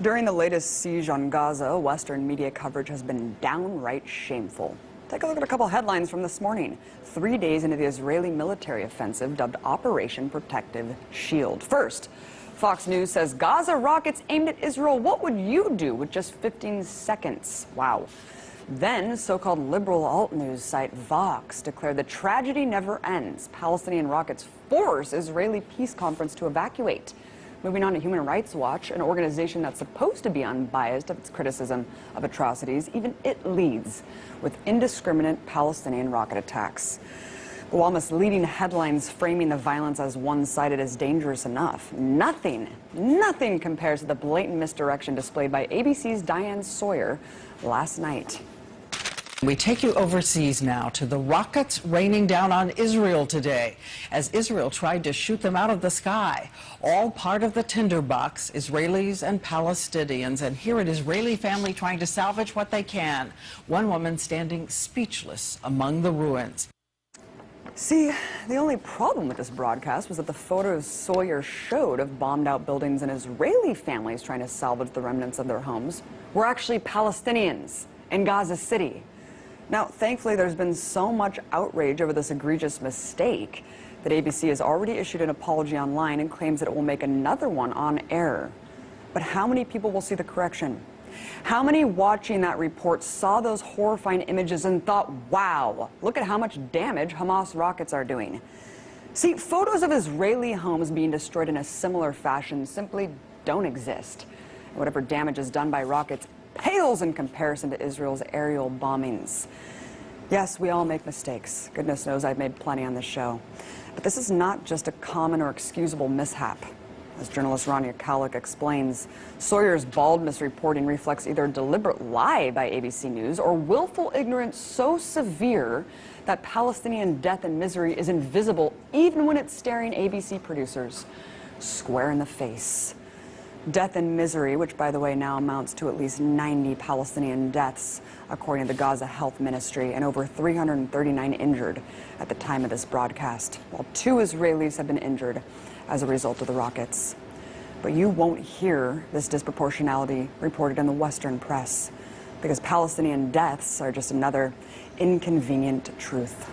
During the latest siege on Gaza, Western media coverage has been downright shameful. Take a look at a couple headlines from this morning. 3 days into the Israeli military offensive dubbed Operation Protective Shield. First, Fox News says Gaza rockets aimed at Israel. What would you do with just 15 seconds? Wow. Then, so-called liberal alt-news site Vox declared the tragedy never ends. Palestinian rockets force Israeli peace conference to evacuate. Moving on to Human Rights Watch, an organization that's supposed to be unbiased of its criticism of atrocities, even it leads with indiscriminate Palestinian rocket attacks. But while misleading headlines framing the violence as one-sided is dangerous enough, nothing compares to the blatant misdirection displayed by ABC's Diane Sawyer last night. We take you overseas now to the rockets raining down on Israel today as Israel tried to shoot them out of the sky. All part of the tinderbox, Israelis and Palestinians. And here an Israeli family trying to salvage what they can. One woman standing speechless among the ruins. See, the only problem with this broadcast was that the photos Sawyer showed of bombed out buildings and Israeli families trying to salvage the remnants of their homes were actually Palestinians in Gaza City. Now, thankfully, there's been so much outrage over this egregious mistake that ABC has already issued an apology online and claims that it will make another one on air. But how many people will see the correction? How many watching that report saw those horrifying images and thought, wow, look at how much damage Hamas rockets are doing? See, photos of Israeli homes being destroyed in a similar fashion simply don't exist. And whatever damage is done by rockets pales in comparison to Israel's aerial bombings. Yes, we all make mistakes. Goodness knows I've made plenty on this show. But this is not just a common or excusable mishap. As journalist Rania Kalik explains, Sawyer's bald misreporting reflects either a deliberate lie by ABC News or willful ignorance so severe that Palestinian death and misery is invisible even when it's staring ABC producers square in the face. Death and misery, which, by the way, now amounts to at least 90 Palestinian deaths, according to the Gaza Health Ministry, and over 339 injured at the time of this broadcast, while 2 Israelis have been injured as a result of the rockets. But you won't hear this disproportionality reported in the Western press, because Palestinian deaths are just another inconvenient truth.